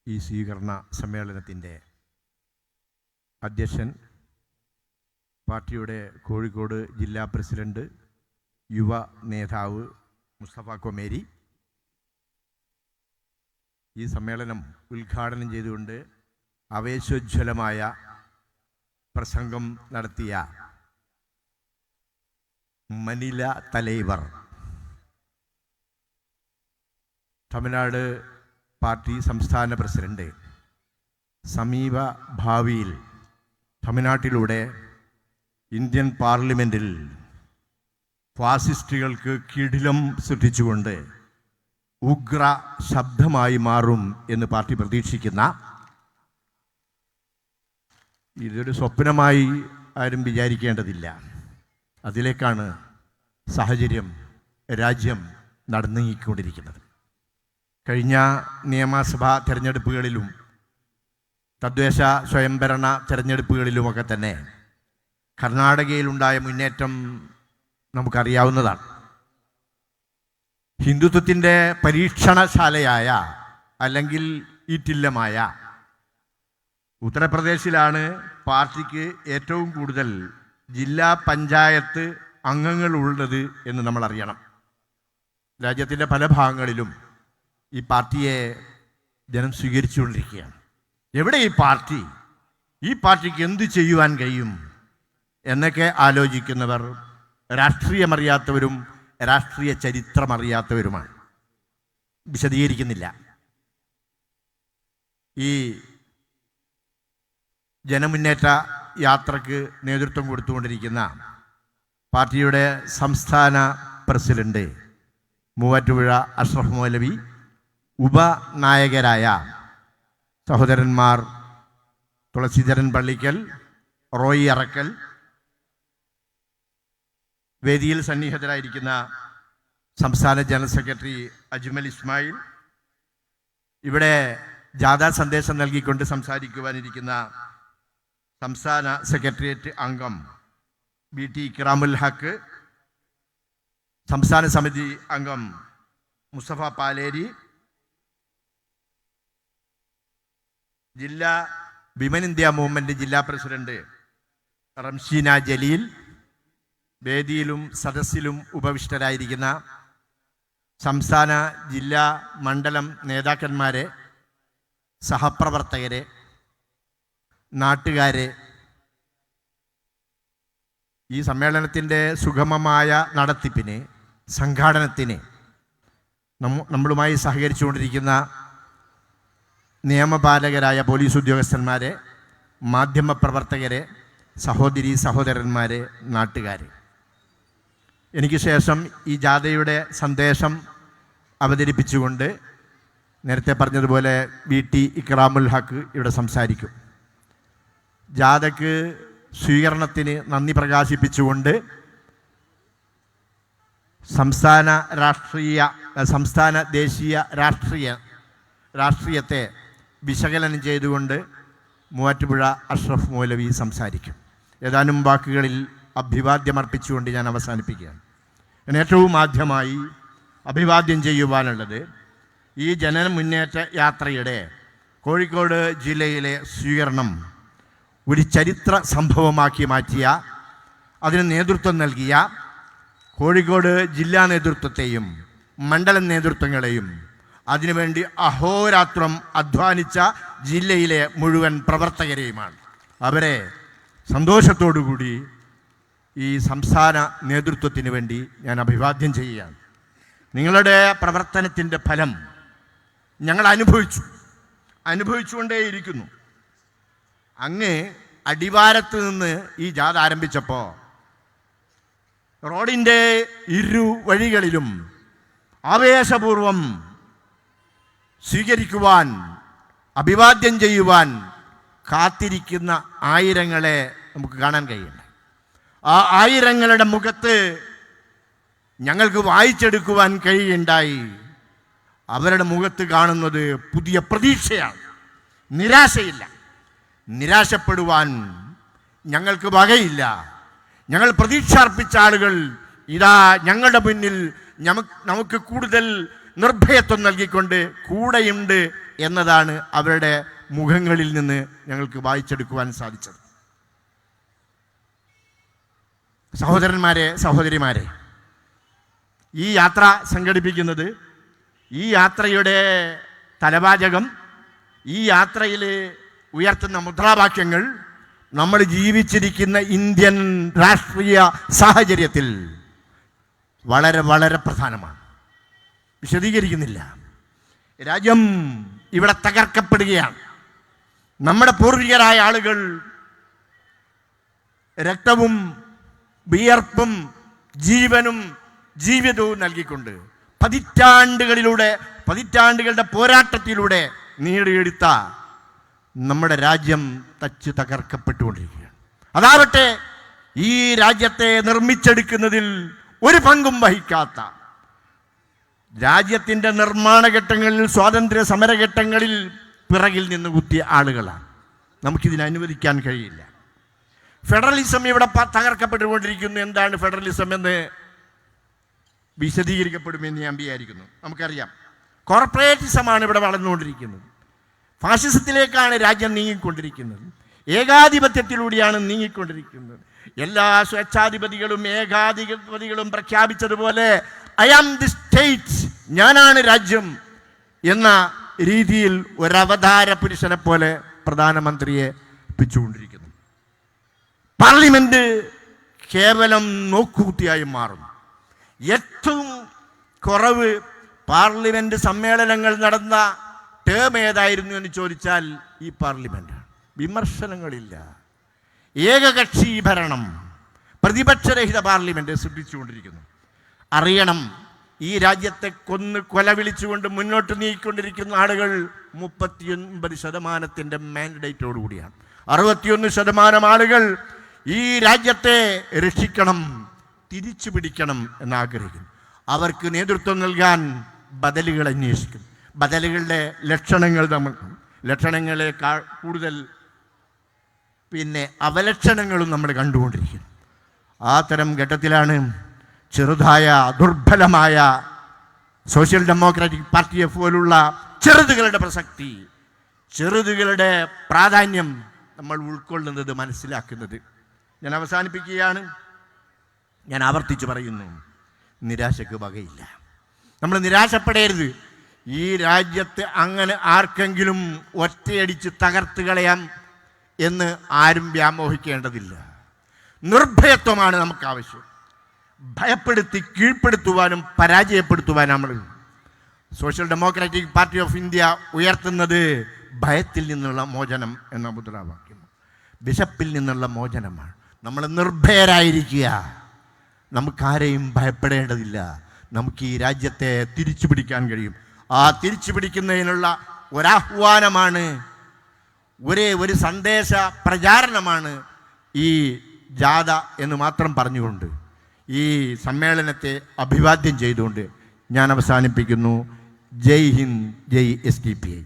ഈ സ്വീകരണ സമ്മേളനത്തിൻ്റെ അധ്യക്ഷൻ, പാർട്ടിയുടെ കോഴിക്കോട് ജില്ലാ പ്രസിഡന്റ്, യുവ നേതാവ് മുസ്തഫ കൊമേരി ഈ സമ്മേളനം ഉദ്ഘാടനം ചെയ്തുകൊണ്ട് ആവേശോജ്വലമായ പ്രസംഗം നടത്തിയ മനില തലൈവർ, തമിഴ്നാട് പാർട്ടി സംസ്ഥാന പ്രസിഡന്റ്, സമീപ ഭാവിയിൽ തമിഴ്നാട്ടിലൂടെ ഇന്ത്യൻ പാർലമെൻറ്റിൽ ഫാസിസ്റ്റുകൾക്ക് കിടിലം സൃഷ്ടിച്ചുകൊണ്ട് ഉഗ്ര ശബ്ദമായി മാറും എന്ന് പാർട്ടി പ്രതീക്ഷിക്കുന്ന, ഇതൊരു സ്വപ്നമായി ആരും വിചാരിക്കേണ്ടതില്ല, അതിലേക്കാണ് സാഹചര്യം, രാജ്യം നടന്നു നീങ്ങിക്കൊണ്ടിരിക്കുന്നത്. കഴിഞ്ഞ നിയമസഭാ തെരഞ്ഞെടുപ്പുകളിലും തദ്ദേശ സ്വയംഭരണ തെരഞ്ഞെടുപ്പുകളിലുമൊക്കെ തന്നെ കർണാടകയിലുണ്ടായ മുന്നേറ്റം നമുക്കറിയാവുന്നതാണ്. ഹിന്ദുത്വത്തിൻ്റെ പരീക്ഷണശാലയായ അല്ലെങ്കിൽ ഈറ്റില്ലമായ ഉത്തർപ്രദേശിലാണ് പാർട്ടിക്ക് ഏറ്റവും കൂടുതൽ ജില്ലാ പഞ്ചായത്ത് അംഗങ്ങളുള്ളത് എന്ന് നമ്മൾ അറിയണം. രാജ്യത്തിൻ്റെ പല ഭാഗങ്ങളിലും ഈ പാർട്ടിയെ ജനം സ്വീകരിച്ചുകൊണ്ടിരിക്കുകയാണ്. എവിടെ ഈ പാർട്ടി? ഈ പാർട്ടിക്ക് എന്ത് ചെയ്യുവാൻ കഴിയും എന്നൊക്കെ ആലോചിക്കുന്നവർ രാഷ്ട്രീയമറിയാത്തവരും രാഷ്ട്രീയ ചരിത്രമറിയാത്തവരുമാണ്. വിശദീകരിക്കുന്നില്ല. ഈ ജനമുന്നേറ്റ യാത്രക്ക് നേതൃത്വം കൊടുത്തുകൊണ്ടിരിക്കുന്ന പാർട്ടിയുടെ സംസ്ഥാന പ്രസിഡന്റ് മൂവാറ്റുപുഴ അഷ്റഫ് മൗലവി, ഉപനായകരായ സഹോദരന്മാർ തുളസീധരൻ പള്ളിക്കൽ, റോയി അറക്കൽ, വേദിയിൽ സന്നിഹിതരായിരിക്കുന്ന സംസ്ഥാന ജനറൽ സെക്രട്ടറി അജ്മൽ ഇസ്മായിൽ, ഇവിടെ ജാഥാ സന്ദേശം നൽകിക്കൊണ്ട് സംസാരിക്കുവാനിരിക്കുന്ന സംസ്ഥാന സെക്രട്ടേറിയറ്റ് അംഗം BT ഇക്രാമുൽ ഹക്ക്, സംസ്ഥാന സമിതി അംഗം മുസ്തഫ പാലേരി, ജില്ലാ വിമൻ ഇന്ത്യ മൂവ്മെൻറ്റ് ജില്ലാ പ്രസിഡന്റ് റംഷീന ജലീൽ, വേദിയിലും സദസ്സിലും ഉപവിഷ്ടരായിരിക്കുന്ന സംസ്ഥാന ജില്ലാ മണ്ഡലം നേതാക്കന്മാരെ, സഹപ്രവർത്തകരെ, നാട്ടുകാരെ, ഈ സമ്മേളനത്തിൻ്റെ സുഗമമായ നടത്തിപ്പിന്, സംഘാടനത്തിന് നമ്മളുമായി സഹകരിച്ചുകൊണ്ടിരിക്കുന്ന നിയമപാലകരായ പോലീസ് ഉദ്യോഗസ്ഥന്മാരെ, മാധ്യമപ്രവർത്തകരെ, സഹോദരീ സഹോദരന്മാരെ, നാട്ടുകാരെ, എനിക്ക് ശേഷം ഈ ജാഥയുടെ സന്ദേശം അവതരിപ്പിച്ചുകൊണ്ട് നേരത്തെ പറഞ്ഞതുപോലെ BT ഇക്രാമുൽ ഹക്ക് ഇവിടെ സംസാരിക്കും. ജാഥയ്ക്ക് സ്വീകരണത്തിന് നന്ദി പ്രകാശിപ്പിച്ചുകൊണ്ട് സംസ്ഥാന ദേശീയ രാഷ്ട്രീയത്തെ വിശകലനം ചെയ്തുകൊണ്ട് മൂവാറ്റുപുഴ അഷ്റഫ് മൗലവി സംസാരിക്കും. ഏതാനും വാക്കുകളിൽ അഭിവാദ്യമർപ്പിച്ചുകൊണ്ട് ഞാൻ അവസാനിപ്പിക്കുകയാണ്. ഏറ്റവും ആദ്യമായി അഭിവാദ്യം ചെയ്യുവാനുള്ളത് ഈ ജനമുന്നേറ്റ യാത്രയുടെ കോഴിക്കോട് ജില്ലയിലെ സ്വീകരണം ഒരു ചരിത്ര സംഭവമാക്കി മാറ്റിയ, അതിന് നേതൃത്വം നൽകിയ കോഴിക്കോട് ജില്ലാ നേതൃത്വത്തെയും മണ്ഡലം നേതൃത്വങ്ങളെയും അതിനുവേണ്ടി അഹോരാത്രം അധ്വാനിച്ച ജില്ലയിലെ മുഴുവൻ പ്രവർത്തകരെയുമാണ്. അവരെ സന്തോഷത്തോടുകൂടി ഈ സംസ്ഥാന നേതൃത്വത്തിന് വേണ്ടി ഞാൻ അഭിവാദ്യം ചെയ്യുകയാണ്. നിങ്ങളുടെ പ്രവർത്തനത്തിൻ്റെ ഫലം ഞങ്ങൾ അനുഭവിച്ചുകൊണ്ടേയിരിക്കുന്നു. അങ്ങ് അടിവാരത്ത് നിന്ന് ഈ ജാഥ ആരംഭിച്ചപ്പോൾ റോഡിൻ്റെ ഇരുവഴികളിലും ആവേശപൂർവം സ്വീകരിക്കുവാൻ, അഭിവാദ്യം ചെയ്യുവാൻ കാത്തിരിക്കുന്ന ആയിരങ്ങളെ നമുക്ക് കാണാൻ കഴിയുന്നുണ്ട്. ആ ആയിരങ്ങളുടെ മുഖത്ത് ഞങ്ങൾക്ക് വായിച്ചെടുക്കുവാൻ കഴിയുണ്ടായി. അവരുടെ മുഖത്ത് കാണുന്നത് പുതിയ പ്രതീക്ഷയാണ്, നിരാശയില്ല. നിരാശപ്പെടുവാൻ ഞങ്ങൾക്ക് വകയില്ല. ഞങ്ങൾ പ്രതീക്ഷ അർപ്പിച്ച ആളുകൾ ഇതാ ഞങ്ങളുടെ മുന്നിൽ നമുക്ക് കൂടുതൽ നിർഭയത്വം നൽകിക്കൊണ്ട് കൂടെയുണ്ട് എന്നതാണ് അവരുടെ മുഖങ്ങളിൽ നിന്ന് ഞങ്ങൾക്ക് വായിച്ചെടുക്കുവാൻ സാധിച്ചത്. സഹോദരന്മാരെ, സഹോദരിമാരെ, ഈ യാത്ര സംഘടിപ്പിക്കുന്നത്, ഈ യാത്രയുടെ തലവാചകം, ഈ യാത്രയിൽ ഉയർത്തുന്ന മുദ്രാവാക്യങ്ങൾ നമ്മൾ ജീവിച്ചിരിക്കുന്ന ഇന്ത്യൻ രാഷ്ട്രീയ സാഹചര്യത്തിൽ വളരെ വളരെ പ്രധാനമാണ്. വിശദീകരിക്കുന്നില്ല. രാജ്യം ഇവിടെ തകർക്കപ്പെടുകയാണ്. നമ്മുടെ പൂർവികരായ ആളുകൾ രക്തവും വിയർപ്പും ജീവനും ജീവിതവും നൽകിക്കൊണ്ട് പതിറ്റാണ്ടുകളുടെ പോരാട്ടത്തിലൂടെ നേടിയെടുത്ത നമ്മുടെ രാജ്യം തകർക്കപ്പെട്ടുകൊണ്ടിരിക്കുകയാണ്. അതാവട്ടെ ഈ രാജ്യത്തെ നിർമ്മിച്ചെടുക്കുന്നതിൽ ഒരു പങ്കും വഹിക്കാത്ത, രാജ്യത്തിൻ്റെ നിർമ്മാണഘട്ടങ്ങളിൽ, സ്വാതന്ത്ര്യ സമരഘട്ടങ്ങളിൽ പിറകിൽ നിന്ന് കുത്തിയ ആളുകളാണ്. നമുക്കിതിനെ അനുവദിക്കാൻ കഴിയില്ല. ഫെഡറലിസം ഇവിടെ തകർക്കപ്പെട്ടുകൊണ്ടിരിക്കുന്നു. എന്താണ് ഫെഡറലിസം എന്ന് വിശദീകരിക്കപ്പെടുമെന്ന് ഞാൻ വിചാരിക്കുന്നു. നമുക്കറിയാം, കോർപ്പറേറ്റിസമാണ് ഇവിടെ വളർന്നുകൊണ്ടിരിക്കുന്നത്. ഫാഷിസത്തിലേക്കാണ് രാജ്യം നീങ്ങിക്കൊണ്ടിരിക്കുന്നത്. ഏകാധിപത്യത്തിലൂടെയാണ് നീങ്ങിക്കൊണ്ടിരിക്കുന്നത്. എല്ലാ സ്വേച്ഛാധിപതികളും ഏകാധിപതികളും പ്രഖ്യാപിച്ചതുപോലെ ഐ ആം ദി സ്റ്റേറ്റ്, ഞാനാണ് രാജ്യം എന്ന രീതിയിൽ ഒരവതാര പുരുഷനെ പോലെ പ്രധാനമന്ത്രിയെ ഒപ്പിച്ചുകൊണ്ടിരിക്കുന്നു. പാർലമെന്റ് കേവലം നോക്കുകുത്തിയായി മാറുന്നു. ഏറ്റവും കുറവ് പാർലമെന്റ് സമ്മേളനങ്ങൾ നടന്ന ടേം ഏതായിരുന്നു എന്ന് ചോദിച്ചാൽ ഈ പാർലമെന്റ്. വിമർശനങ്ങളില്ല, ഏകകക്ഷി ഭരണം, പ്രതിപക്ഷരഹിത പാർലമെന്റ് സൃഷ്ടിച്ചുകൊണ്ടിരിക്കുന്നു. അറിയണം, ഈ രാജ്യത്തെ കൊല വിളിച്ചുകൊണ്ട് മുന്നോട്ട് നീങ്ങിക്കൊണ്ടിരിക്കുന്ന ആളുകൾ 39% മാൻഡേറ്റോടുകൂടിയാണ്. 61% ആളുകൾ ഈ രാജ്യത്തെ രക്ഷിക്കണം, തിരിച്ചു പിടിക്കണം എന്നാഗ്രഹിക്കുന്നു. അവർക്ക് നേതൃത്വം നൽകാൻ ബദലുകൾ അന്വേഷിക്കുന്നു. ബദലുകളുടെ ലക്ഷണങ്ങൾ ലക്ഷണങ്ങളെക്കാൾ കൂടുതൽ അവലക്ഷണങ്ങളും നമ്മൾ കണ്ടുകൊണ്ടിരിക്കുന്നു. ആ തരം ഘട്ടത്തിലാണ് ചെറുതായ ദുർബലമായ സോഷ്യൽ ഡെമോക്രാറ്റിക് പാർട്ടിയെ പോലുള്ള ചെറുതുകളുടെ പ്രസക്തി, ചെറുതുകളുടെ പ്രാധാന്യം നമ്മൾ ഉൾക്കൊള്ളുന്നത്, മനസ്സിലാക്കുന്നത്. ഞാൻ അവസാനിപ്പിക്കുകയാണ്. ഞാൻ ആവർത്തിച്ച് പറയുന്നു, നിരാശയ്ക്ക് വകയില്ല. നമ്മൾ നിരാശപ്പെടരുത്. ഈ രാജ്യത്ത് അങ്ങനെ ആർക്കെങ്കിലും ഒറ്റയടിച്ച് തകർത്ത് കളയാം എന്ന് ആരും വ്യാമോഹിക്കേണ്ടതില്ല. നിർഭയത്വമാണ് നമുക്ക് ആവശ്യം. ഭയപ്പെടുത്തി കീഴ്പ്പെടുത്തുവാനും പരാജയപ്പെടുത്തുവാനും നമ്മൾ social democratic party of India ഉയർത്തുന്നത് ഭയത്തിൽ നിന്നുള്ള മോചനം എന്ന മുദ്രാവാക്യം, വിശപ്പിൽ നിന്നുള്ള മോചനമാണ്. നമ്മൾ നിർഭയരായിരിക്കുക. നമുക്കാരെയും ഭയപ്പെടേണ്ടതില്ല. നമുക്ക് ഈ രാജ്യത്തെ തിരിച്ചു പിടിക്കാൻ കഴിയും. ആ തിരിച്ചു പിടിക്കുന്നതിനുള്ള ഒരാഹ്വാനമാണ്, ഒരു സന്ദേശ പ്രചാരണമാണ് ഈ ജാഥ എന്ന് മാത്രം പറഞ്ഞുകൊണ്ട്, ഈ സമ്മേളനത്തെ അഭിവാദ്യം ചെയ്തുകൊണ്ട് ഞാൻ അവസാനിപ്പിക്കുന്നു. ജയ് ഹിന്ദ്, ജയ് SDPI.